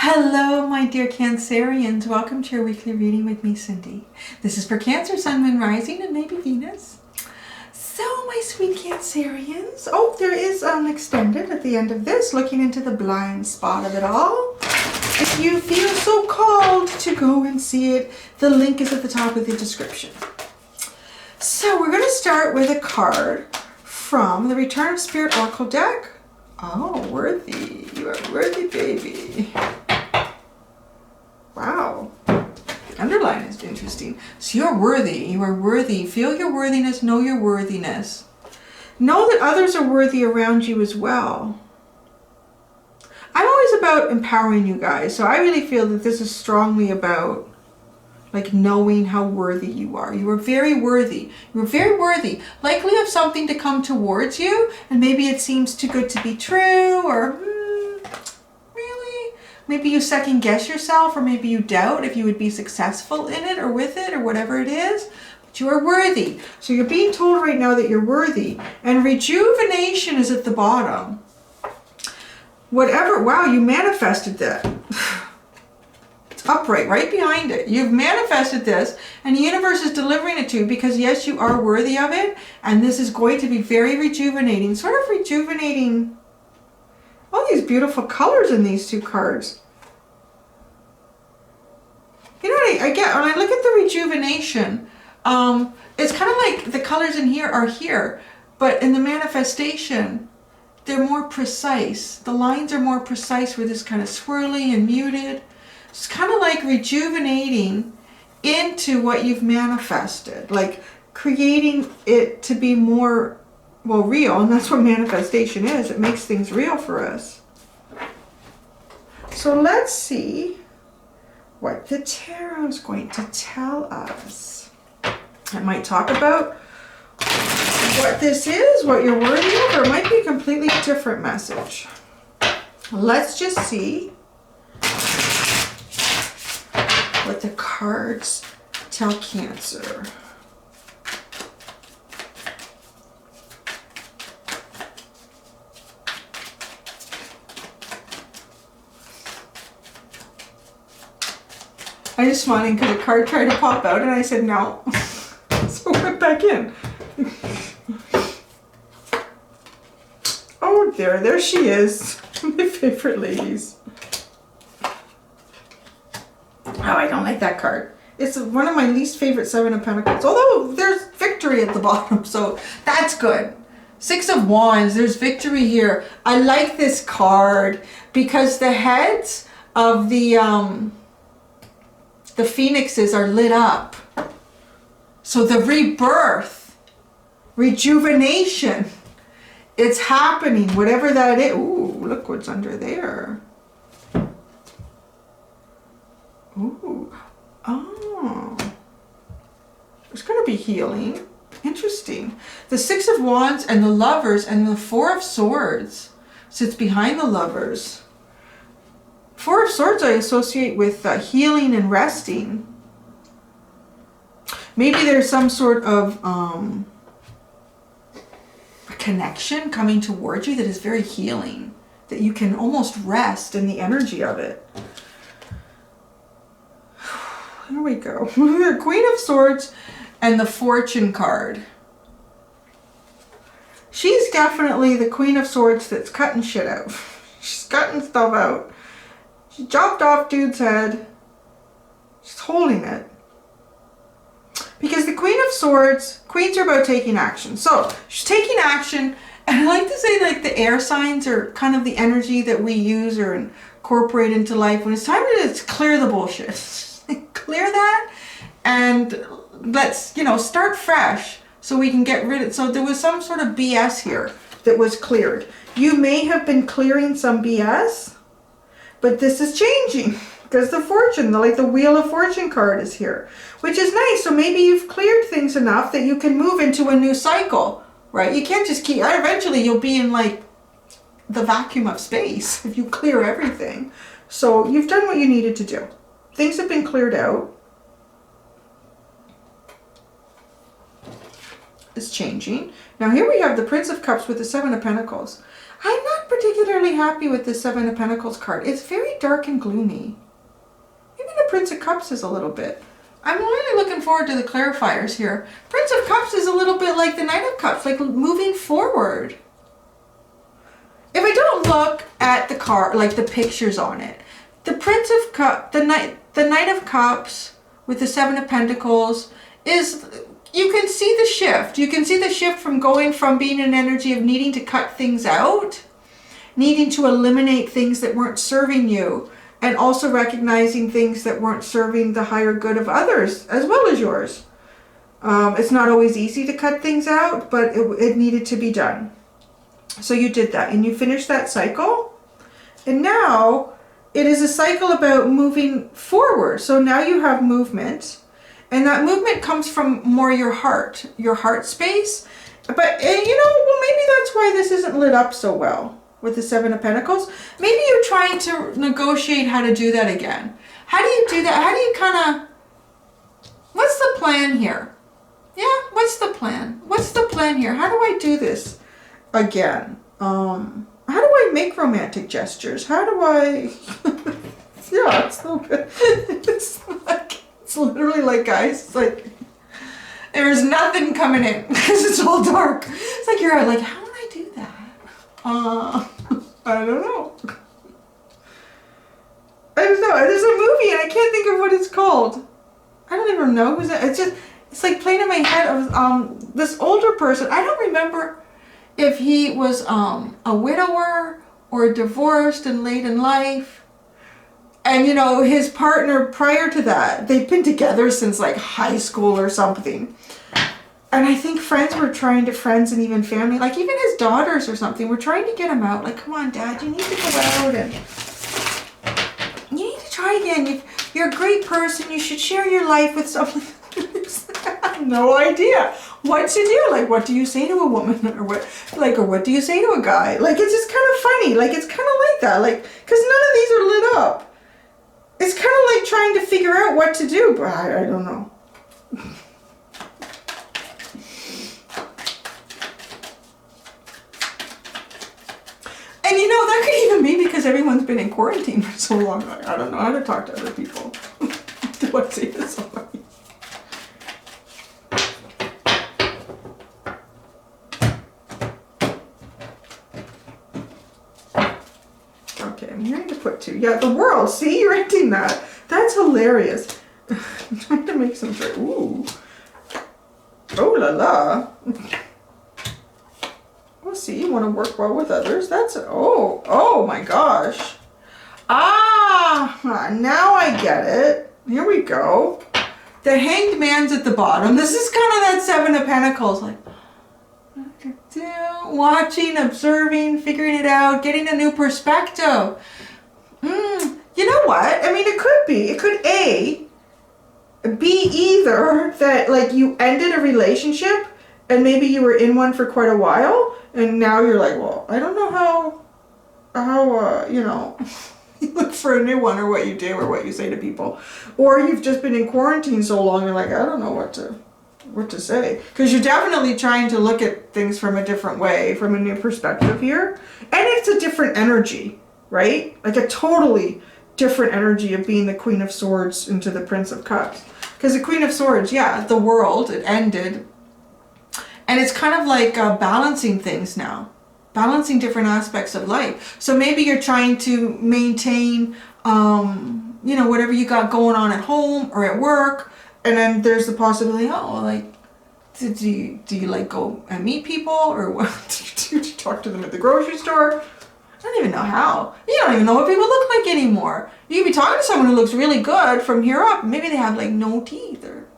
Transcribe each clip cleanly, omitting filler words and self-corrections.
Hello, my dear Cancerians. Welcome to your weekly reading with me, Cindy. This is for Cancer, Sun, Moon, Rising, and maybe Venus. So, my sweet Cancerians. Oh, there is an extended at the end of this, looking into the blind spot of it all. If you feel so called to go and see it, the link is at the top of the description. So, we're going to start with a card from the Return of Spirit Oracle deck. Oh, worthy. You are worthy, baby. Wow. Underline is interesting. So you're worthy. You are worthy. Feel your worthiness. Know your worthiness. Know that others are worthy around you as well. I'm always about empowering you guys. So I really feel that this is strongly about like knowing how worthy you are. You are very worthy. You are very worthy. Likely of something to come towards you, and maybe it seems too good to be true, or really? Maybe you second guess yourself, or maybe you doubt if you would be successful in it or with it or whatever it is. But you are worthy. So you're being told right now that you're worthy. And rejuvenation is at the bottom. Whatever, wow, you manifested that. Upright, right behind it. You've manifested this, and the universe is delivering it to you because yes, you are worthy of it, and this is going to be very rejuvenating, sort of rejuvenating all these beautiful colors in these two cards. You know what I get when I look at the rejuvenation, it's kind of like the colors in here are here, but in the manifestation, they're more precise. The lines are more precise with this kind of swirly and muted. It's kind of like rejuvenating into what you've manifested, like creating it to be more, well, real, and that's what manifestation is. It makes things real for us. So let's see what the tarot is going to tell us. It might talk about what this is, what you're worthy of, or it might be a completely different message. Let's just see what the cards tell Cancer. I just smiling because a card tried to pop out and I said no. So I went back in. Oh, there she is. My favorite ladies. Oh, I don't like that card. It's one of my least favorite Seven of Pentacles. Although there's victory at the bottom, so that's good. Six of Wands, there's victory here. I like this card because the heads of the phoenixes are lit up. So the rebirth, rejuvenation, it's happening, whatever that is. Ooh, look what's under there. Ooh, oh, there's going to be healing. Interesting. The Six of Wands and the Lovers and the Four of Swords sits behind the Lovers. Four of Swords I associate with healing and resting. Maybe there's some sort of a connection coming towards you that is very healing, that you can almost rest in the energy of it. Here we go. The Queen of Swords and the Fortune card. She's definitely the Queen of Swords that's cutting shit out. She's cutting stuff out. She chopped off dude's head. She's holding it. Because the Queen of Swords, queens are about taking action. So she's taking action, and I like to say like the air signs are kind of the energy that we use or incorporate into life when it's time to just clear the bullshit. Clear that and let's, you know, start fresh so we can get rid of. So there was some sort of BS here that was cleared. You may have been clearing some BS, but this is changing because the Fortune, like the Wheel of Fortune card is here, which is nice. So maybe you've cleared things enough that you can move into a new cycle, right? You can't just keep, eventually you'll be in like the vacuum of space if you clear everything. So you've done what you needed to do. Things have been cleared out. It's changing. Now here we have the Prince of Cups with the Seven of Pentacles. I'm not particularly happy with the Seven of Pentacles card. It's very dark and gloomy. Even the Prince of Cups is a little bit. I'm really looking forward to the clarifiers here. Prince of Cups is a little bit like the Knight of Cups, like moving forward. If I don't look at the card, like the pictures on it, the Prince of Cups, the Knight of Cups with the Seven of Pentacles is, you can see the shift. You can see the shift from going from being an energy of needing to cut things out, needing to eliminate things that weren't serving you, and also recognizing things that weren't serving the higher good of others as well as yours. It's not always easy to cut things out, but it needed to be done. So you did that and you finished that cycle. And now it is a cycle about moving forward. So now you have movement, and that movement comes from more your heart space. But, you know, well, maybe that's why this isn't lit up so well with the Seven of Pentacles. Maybe you're trying to negotiate how to do that again. How do you do that? How do you kind of, what's the plan here? Yeah, what's the plan? What's the plan here? How do I do this again? How do I make romantic gestures? How do I, yeah, it's so good. It's literally like, guys, it's like, there's nothing coming in because it's all dark. It's like, you're like, how would I do that? I don't know. There's a movie and I can't think of what it's called. I don't even know who's it. It's like playing in my head of this older person. I don't remember if he was a widower or divorced and late in life. And you know, his partner prior to that, they'd been together since like high school or something. And I think friends and even family, like even his daughters or something, were trying to get him out. Like, come on, Dad, you need to go out and you need to try again. You're a great person. You should share your life with someone. I have no idea what to do. Like, what do you say to a woman, or what do you say to a guy? Like, it's just kind of funny. Like, it's kind of like that. Like, because none of these are lit up. It's kind of like trying to figure out what to do, but I don't know. And you know, that could even be because everyone's been in quarantine for so long. I don't know how to talk to other people. Do I say to somebody? Okay, I'm hearing to put two. Yeah, the world. See, you're ending that. That's hilarious. I'm trying to make some sure. Ooh. Oh la la. Well, see, you want to work well with others. That's, oh my gosh. Ah, now I get it. Here we go. The Hanged Man's at the bottom. This is kind of that Seven of Pentacles. Like, watching, observing, figuring it out, getting a new perspective. You know what? I mean, it could be. It could be either that, like, you ended a relationship and maybe you were in one for quite a while, and now you're like, well, I don't know how you know, you look for a new one, or what you do, or what you say to people. Or you've just been in quarantine so long, you're like, I don't know what to say. Because you're definitely trying to look at things from a different way, from a new perspective here. And it's a different energy, right? Like a totally different energy of being the Queen of Swords into the Prince of Cups. Because the Queen of Swords, yeah, the world, it ended. And it's kind of like balancing things now. Balancing different aspects of life. So maybe you're trying to maintain, you know, whatever you got going on at home or at work. And then there's the possibility, oh, like, do you like go and meet people, or what? Do you talk to them at the grocery store? I don't even know how. You don't even know what people look like anymore. You could be talking to someone who looks really good from here up. Maybe they have like no teeth, or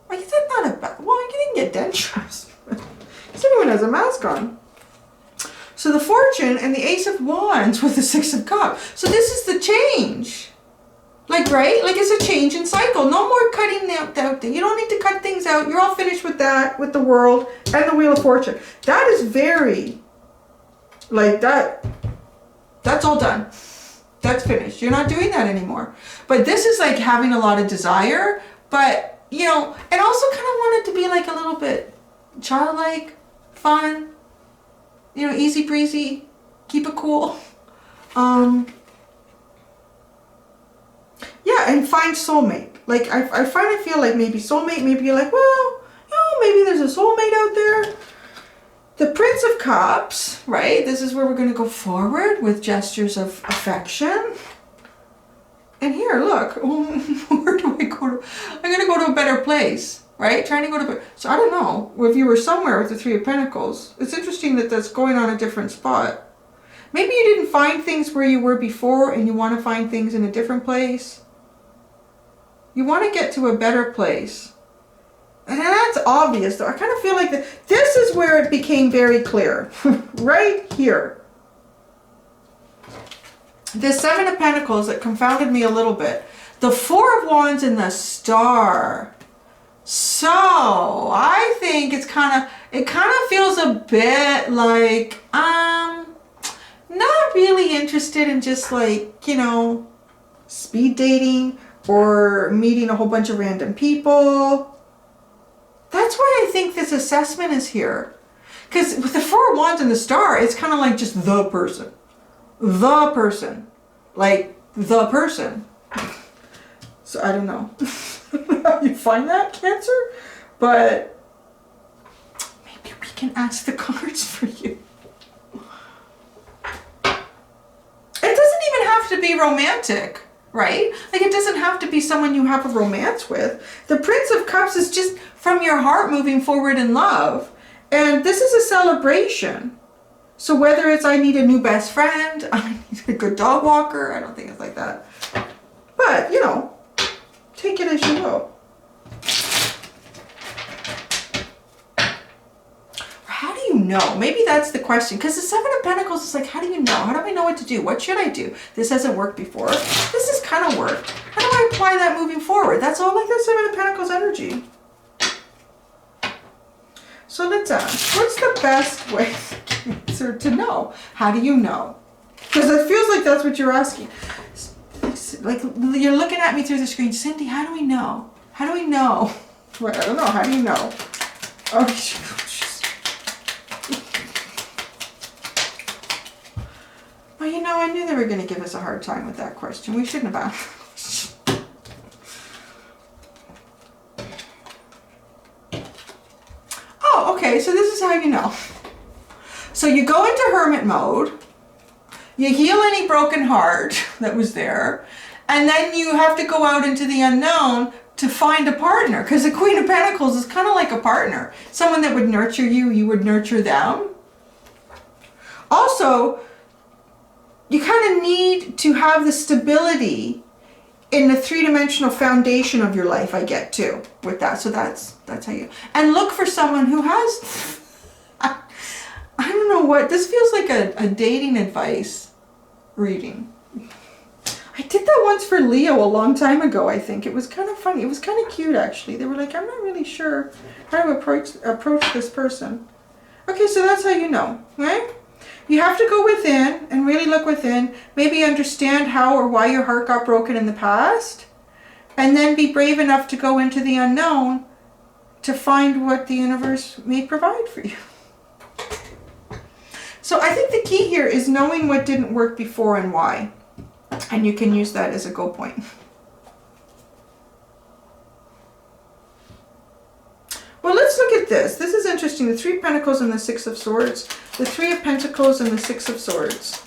like, is that not a bad? Well, you didn't get dentures. Because everyone has a mask on. So the Fortune and the Ace of Wands with the Six of Cups. So this is the change. Like, right? Like, it's a change in cycle. No more cutting out thing. You don't need to cut things out. You're all finished with that, with the World and the Wheel of Fortune. That is very, like, that's all done. That's finished. You're not doing that anymore. But this is like having a lot of desire, but, you know, and also kind of wanted to be like a little bit childlike, fun, you know, easy breezy. Keep it cool. Yeah, and find soulmate. Like, I finally feel like maybe soulmate, maybe you're like, well, maybe there's a soulmate out there. The Prince of Cups, right? This is where we're going to go forward with gestures of affection. And here, look, where do I go to? I'm going to go to a better place, right? Trying to go to, so I don't know if you were somewhere with the Three of Pentacles. It's interesting that that's going on a different spot. Maybe you didn't find things where you were before and you want to find things in a different place. You want to get to a better place. And that's obvious, though. I kind of feel like this is where it became very clear. Right here. The Seven of Pentacles that confounded me a little bit. The Four of Wands and the Star. So, I think it kind of feels a bit like, not really interested in just like, you know, speed dating or meeting a whole bunch of random people. That's why I think this assessment is here. Because with the Four of Wands and the Star, it's kind of like just the person. The person. Like, the person. So, I don't know how you find that, Cancer. But maybe we can ask the cards for you. It doesn't even have to be romantic, right? Like, it doesn't have to be someone you have a romance with. The Prince of Cups is just from your heart moving forward in love. And this is a celebration. So whether it's I need a new best friend, I need a good dog walker, I don't think it's like that. But, you know, take it as you will. How do you know? Maybe that's the question. Because the Seven of Pentacles is like, how do you know? How do I know what to do? What should I do? This hasn't worked before. This has kind of worked. How do I apply that moving forward? That's all like the Seven of Pentacles energy. So let's ask, what's the best way to know? How do you know? Because it feels like that's what you're asking. Like, you're looking at me through the screen. Cindy, how do we know? How do we know? What? I don't know. How do you know? Oh, well, you know, I knew they were going to give us a hard time with that question. We shouldn't have asked. Okay, so this is how you know. So you go into hermit mode, you heal any broken heart that was there, and then you have to go out into the unknown to find a partner, because the Queen of Pentacles is kind of like a partner. Someone that would nurture you, you would nurture them. Also, you kind of need to have the stability in the three-dimensional foundation of your life, I get too, with that. So that's how you, and look for someone who has, I don't know what, this feels like a dating advice reading. I did that once for Leo a long time ago, I think. It was kind of funny. It was kind of cute, actually. They were like, I'm not really sure how to approach this person. Okay, so that's how you know, right? You have to go within and really look within, maybe understand how or why your heart got broken in the past, and then be brave enough to go into the unknown to find what the universe may provide for you. So I think the key here is knowing what didn't work before and why, and you can use that as a go point. Well, let's look at this. This is interesting. The Three of Pentacles and the Six of Swords. The Three of Pentacles and the Six of Swords.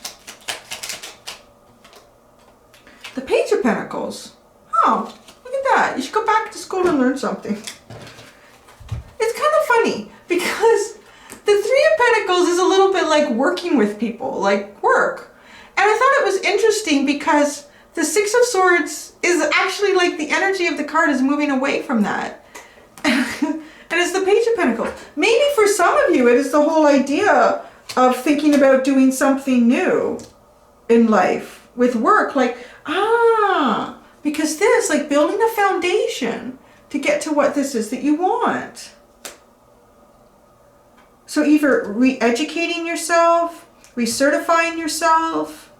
The Page of Pentacles. Oh, look at that. You should go back to school and learn something. It's kind of funny because the Three of Pentacles is a little bit like working with people, like work. And I thought it was interesting because the Six of Swords is actually like the energy of the card is moving away from that. And it's the Page of Pentacles. Maybe for some of you, it is the whole idea of thinking about doing something new in life with work. Like, because this, like building a foundation to get to what this is that you want. So either re-educating yourself, recertifying yourself.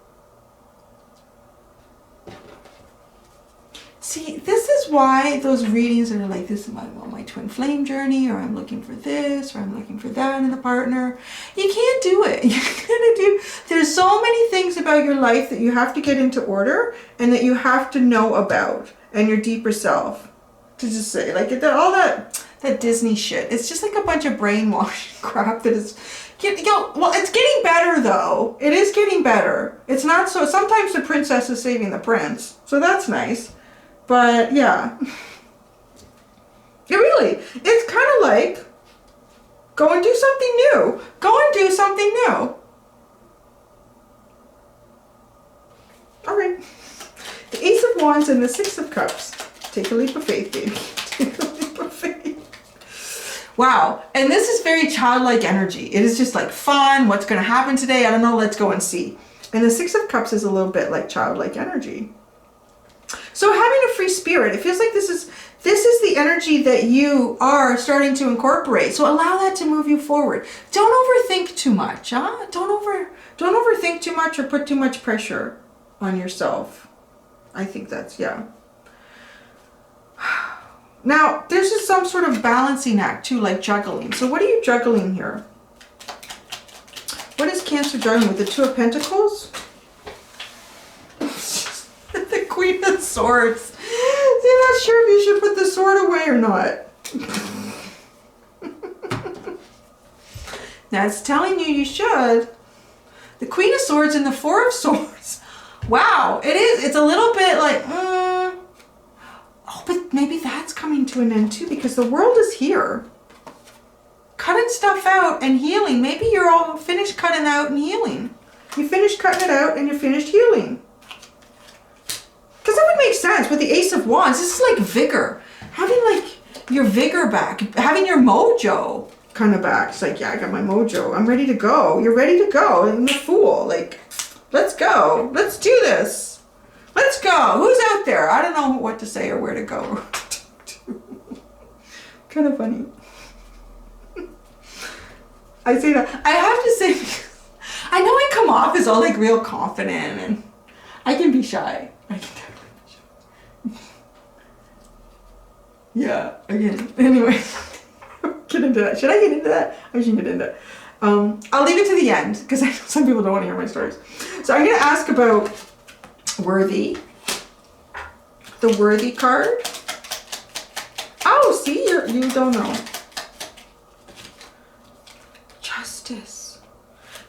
See, this is is why those readings that are like, this is my twin flame journey, or I'm looking for this, or I'm looking for that in a partner. You can't do it. There's so many things about your life that you have to get into order and that you have to know about, and your deeper self. To just say, like, all that Disney shit, it's just like a bunch of brainwashing crap that is, well, it's getting better though. It is getting better. It's not so, sometimes the princess is saving the prince, so that's nice. But yeah, it's kind of like, go and do something new. Go and do something new. All right. The Ace of Wands and the Six of Cups. Take a leap of faith, baby. Take a leap of faith. Wow. And this is very childlike energy. It is just like fun. What's going to happen today? I don't know. Let's go and see. And the Six of Cups is a little bit like childlike energy. So having a free spirit, it feels like this is the energy that you are starting to incorporate. So allow that to move you forward. Don't overthink too much, huh? Don't overthink too much or put too much pressure on yourself. I think that's, yeah. Now, there's just some sort of balancing act too, like juggling. So what are you juggling here? What is Cancer juggling with the Two of Pentacles? The Queen of Swords. You're not sure if you should put the sword away or not. Now it's telling you should. The Queen of Swords and the Four of Swords. Wow, it is. It's a little bit like, oh, but maybe that's coming to an end too, because the world is here. Cutting stuff out and healing. Maybe you're all finished cutting out and healing. You finished cutting it out and you're finished healing. Because that would make sense with the Ace of Wands. This is like vigor. Having like your vigor back. Having your mojo kind of back. It's like, yeah, I got my mojo. I'm ready to go. You're ready to go. I'm the Fool. Like, let's go. Let's do this. Let's go. Who's out there? I don't know what to say or where to go. Kind of funny. I say that. I have to say, I know I come off as all like real confident, and I can be shy. I can definitely be shy. Yeah, again. Anyway, get into that. Should I get into that? I shouldn't get into it. I'll leave it to the end because I know some people don't want to hear my stories. So I'm going to ask about Worthy. The Worthy card. Oh, see, you don't know. Justice.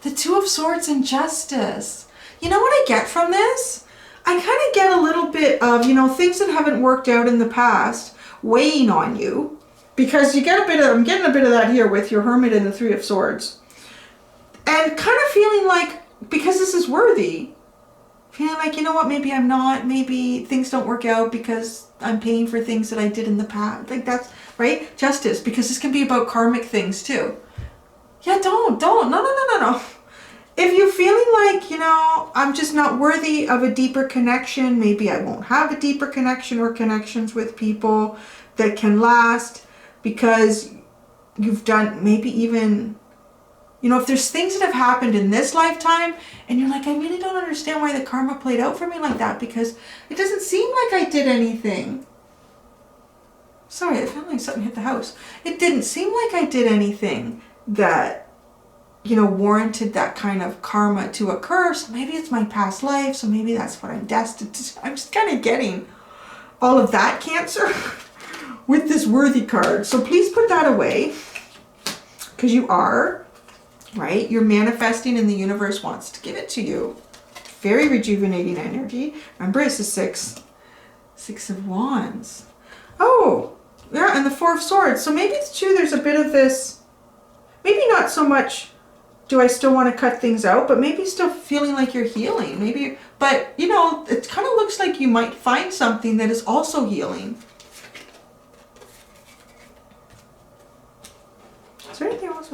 The Two of Swords and Justice. You know what I get from this? I kind of get a little bit of, you know, things that haven't worked out in the past weighing on you. Because you get a bit of, I'm getting a bit of that here with your Hermit and the Three of Swords. And kind of feeling like, because this is Worthy, feeling like, you know what, maybe I'm not, maybe things don't work out because I'm paying for things that I did in the past. Like that's, right? Justice, because this can be about karmic things too. Yeah, no. If you're feeling like, you know, I'm just not worthy of a deeper connection, maybe I won't have a deeper connection or connections with people that can last because you've done maybe even, you know, if there's things that have happened in this lifetime and you're like, I really don't understand why the karma played out for me like that because it doesn't seem like I did anything. Sorry, it felt like something hit the house. It didn't seem like I did anything that, you know, warranted that kind of karma to occur. So maybe it's my past life. So maybe that's what I'm destined to. I'm just kind of getting all of that, Cancer, with this Worthy card. So please put that away because you are, right? You're manifesting and the universe wants to give it to you. Very rejuvenating energy. Remember, it's the Six of Wands. Oh, yeah, and the Four of Swords. So maybe it's true there's a bit of this, maybe not so much do I still want to cut things out, but maybe still feeling like you're healing. Maybe, but you know, it kind of looks like you might find something that is also healing. Is there anything else?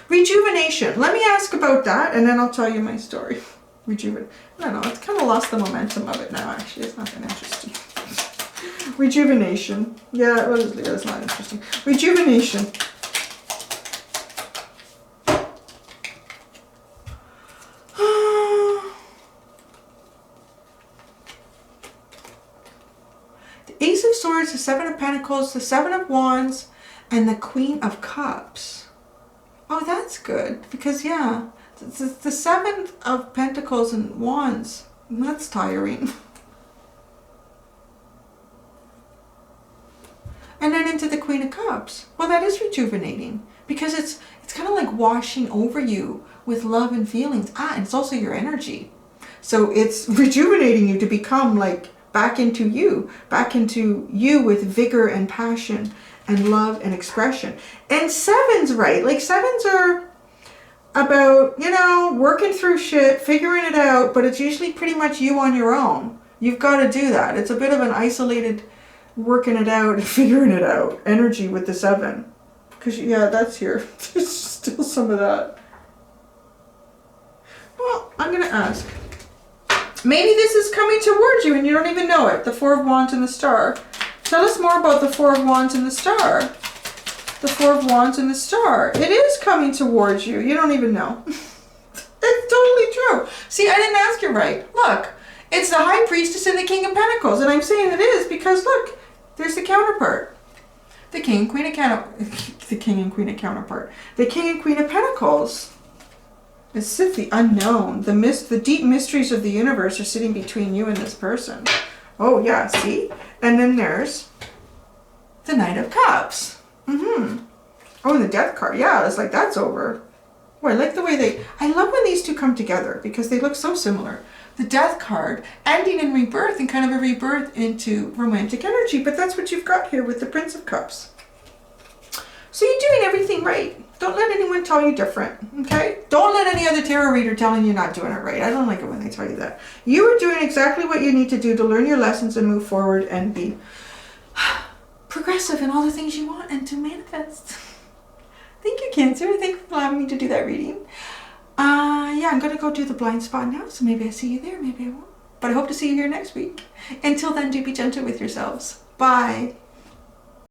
Rejuvenation. Let me ask about that and then I'll tell you my story. I don't know, it's kind of lost the momentum of it now, actually. It's not that interesting. Rejuvenation. Yeah, it's not interesting. Rejuvenation. Ace of Swords, the Seven of Pentacles, the Seven of Wands, and the Queen of Cups. Oh, that's good. Because, yeah, the Seven of Pentacles and Wands, that's tiring. And then into the Queen of Cups. Well, that is rejuvenating. Because it's kind of like washing over you with love and feelings. And it's also your energy. So it's rejuvenating you to become like back into you with vigor and passion and love and expression. And sevens, right? Like sevens are about, you know, working through shit, figuring it out, but it's usually pretty much you on your own. You've got to do that. It's a bit of an isolated working it out and figuring it out energy with the seven. Because, yeah, that's here. There's still some of that. Well, I'm going to ask. Maybe this is coming towards you and you don't even know it. The Four of Wands and the Star. Tell us more about the Four of Wands and the Star. The Four of Wands and the Star. It is coming towards you. You don't even know. It's totally true. See, I didn't ask you right. Look, it's the High Priestess and the King of Pentacles. And I'm saying it is because, look, there's the counterpart. The King and Queen of the King and Queen of Counterpart. The King and Queen of Pentacles. It's the unknown. The deep mysteries of the universe are sitting between you and this person. Oh, yeah, see? And then there's the Knight of Cups. Oh, and the Death card. Yeah, it's like that's over. Oh, I like the way I love when these two come together because they look so similar. The Death card, ending in rebirth and kind of a rebirth into romantic energy. But that's what you've got here with the Prince of Cups. So you're doing everything right. Don't let anyone tell you different, okay? Don't let any other tarot reader telling you not doing it right. I don't like it when they tell you that. You are doing exactly what you need to do to learn your lessons and move forward and be progressive in all the things you want and to manifest. Thank you, Cancer. Thank you for allowing me to do that reading. Yeah, I'm going to go do the blind spot now, so maybe I see you there, maybe I won't. But I hope to see you here next week. Until then, do be gentle with yourselves. Bye.